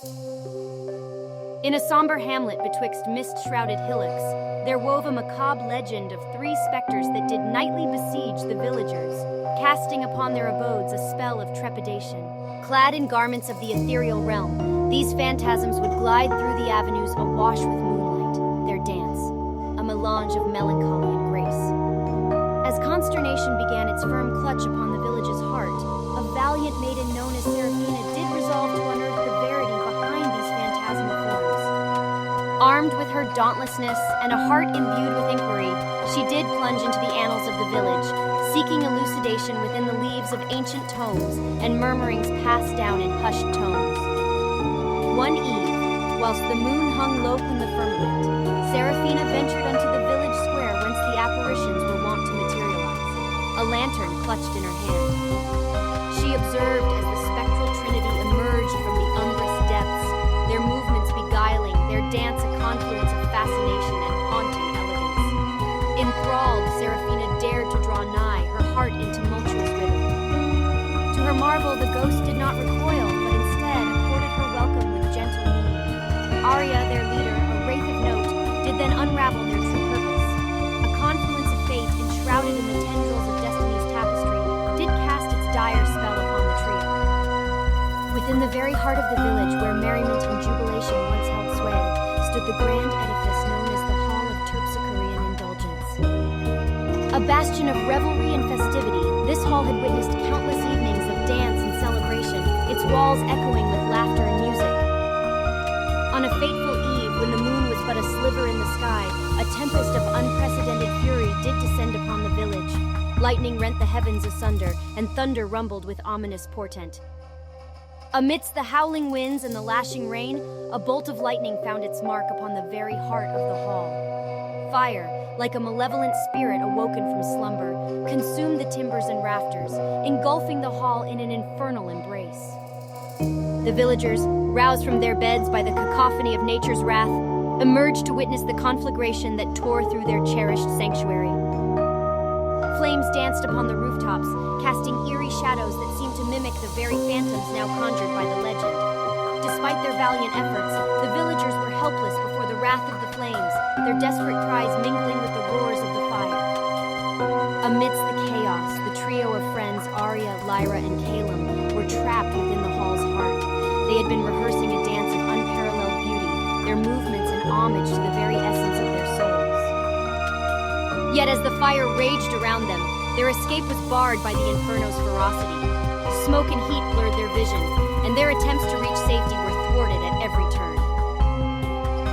In a somber hamlet betwixt mist-shrouded hillocks, there wove a macabre legend of three specters that did nightly besiege the villagers, casting upon their abodes a spell of trepidation. Clad in garments of the ethereal realm, these phantasms would glide through the avenues awash with moonlight, their dance, a melange of melancholy and grace. As consternation began its firm clutch upon the village's heart, a valiant maiden known as Seraphina did resolve to unearth the verity behind these phantasmal forms. Armed with her dauntlessness and a heart imbued with inquiry, she did plunge into the annals of the village, seeking elucidation within the leaves of ancient tomes and murmurings passed down in hushed tones. One eve, whilst the moon hung low in the firmament, Seraphina ventured unto the village square whence the apparitions were wont to materialize, a lantern clutched in her hand. She observed as the spectral trinity emerged from the umbrous depths, their movements beguiling, their dance a confluence of fascination and haunting elegance. Enthralled, Seraphina dared to draw nigh, her heart in tumultuous rhythm. To her marvel, the ghost did not recoil, but instead accorded her welcome with gentle mien. Arya, their leader, a wraith of note, did then unravel their true purpose. A confluence of fate enshrouded in the tendrils of destiny's tapestry did cast its dire spell upon the trio. Within the very heart of the village, where merriment and jubilation once held sway, stood the grand edifice known as the Hall of Terpsichorean Indulgence. A bastion of revelry and festivity, this hall had witnessed countless evenings of dance and celebration, its walls echoing with laughter and music. On a fateful eve, when the moon was but a sliver in the sky, a tempest of unprecedented fury did descend upon the village. Lightning rent the heavens asunder, and thunder rumbled with ominous portent. Amidst the howling winds and the lashing rain, a bolt of lightning found its mark upon the very heart of the hall. Fire, like a malevolent spirit awoken from slumber, consumed the timbers and rafters, engulfing the hall in an infernal embrace. The villagers, roused from their beds by the cacophony of nature's wrath, emerged to witness the conflagration that tore through their cherished sanctuary. Flames danced upon the rooftops, casting eerie shadows that seemed to mimic the very phantoms now conjured by the legend. Despite their valiant efforts, the villagers were helpless before the wrath of the flames, their desperate cries mingling with the roars of the fire. Amidst the chaos, the trio of friends, Arya, Lyra, and Calum, were trapped within the hall's heart. They had been rehearsing a dance of unparalleled beauty, their movements an homage to the very essence of their souls. Yet as the fire raged around them, their escape was barred by the inferno's ferocity. Smoke and heat blurred their vision, and their attempts to reach safety were thwarted at every turn.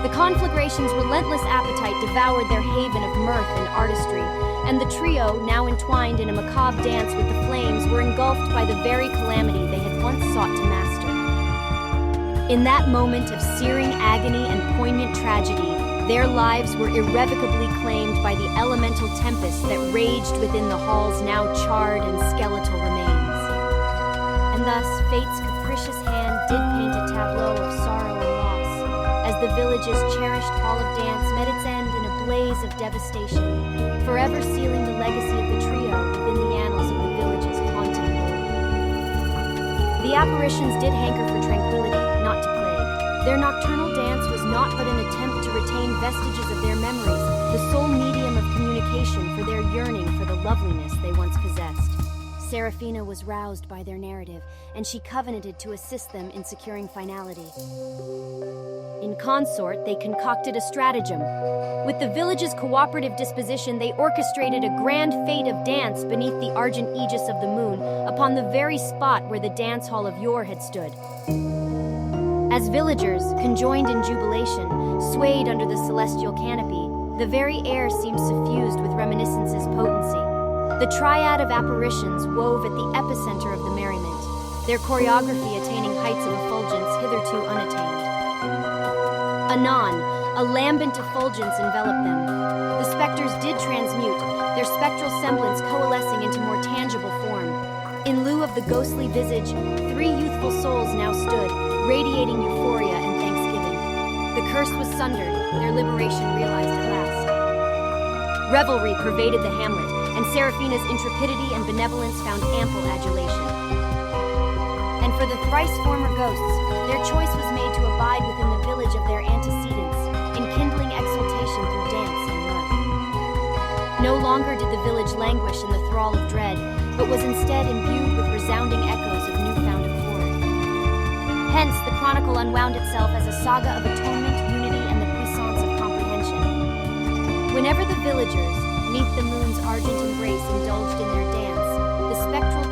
The conflagration's relentless appetite devoured their haven of mirth and artistry, and the trio, now entwined in a macabre dance with the flames, were engulfed by the very calamity they had once sought to master. In that moment of searing agony and poignant tragedy, their lives were irrevocably claimed by the elemental tempest that raged within the hall's now charred and skeletal remains. And thus, fate's capricious hand did paint a tableau of sorrow and loss, as the village's cherished hall of dance met its end in a blaze of devastation, forever sealing the legacy of the trio within the annals of the village's haunting lore. The apparitions did hanker for tranquility, not to plague. Their nocturnal dance was not but an attempt to retain vestiges of their memories, the sole medium of communication for their yearning for the loveliness they once possessed. Seraphina was roused by their narrative, and she covenanted to assist them in securing finality. In consort, they concocted a stratagem. With the village's cooperative disposition, they orchestrated a grand fete of dance beneath the argent aegis of the moon, upon the very spot where the dance hall of yore had stood. As villagers, conjoined in jubilation, swayed under the celestial canopy, the very air seemed suffused with reminiscence's potency. The triad of apparitions wove at the epicenter of the merriment, their choreography attaining heights of effulgence hitherto unattained. Anon, a lambent effulgence enveloped them. The specters did transmute, their spectral semblance coalescing into more tangible form. In lieu of the ghostly visage, three youthful souls now stood, radiating euphoria and thanksgiving. The curse was sundered, their liberation realized at last. Revelry pervaded the hamlet, and Seraphina's intrepidity and benevolence found ample adulation. And for the thrice former ghosts, their choice was made to abide within the village of their antecedents, enkindling exultation through dance and mirth. No longer did the village languish in the thrall of dread, but was instead imbued with resounding echoes of newfound accord. Hence, the chronicle unwound itself as a saga of atonement, unity, and the puissance of comprehension. Whenever the villagers, neath the moon's argent embrace, indulged in their dance, the spectral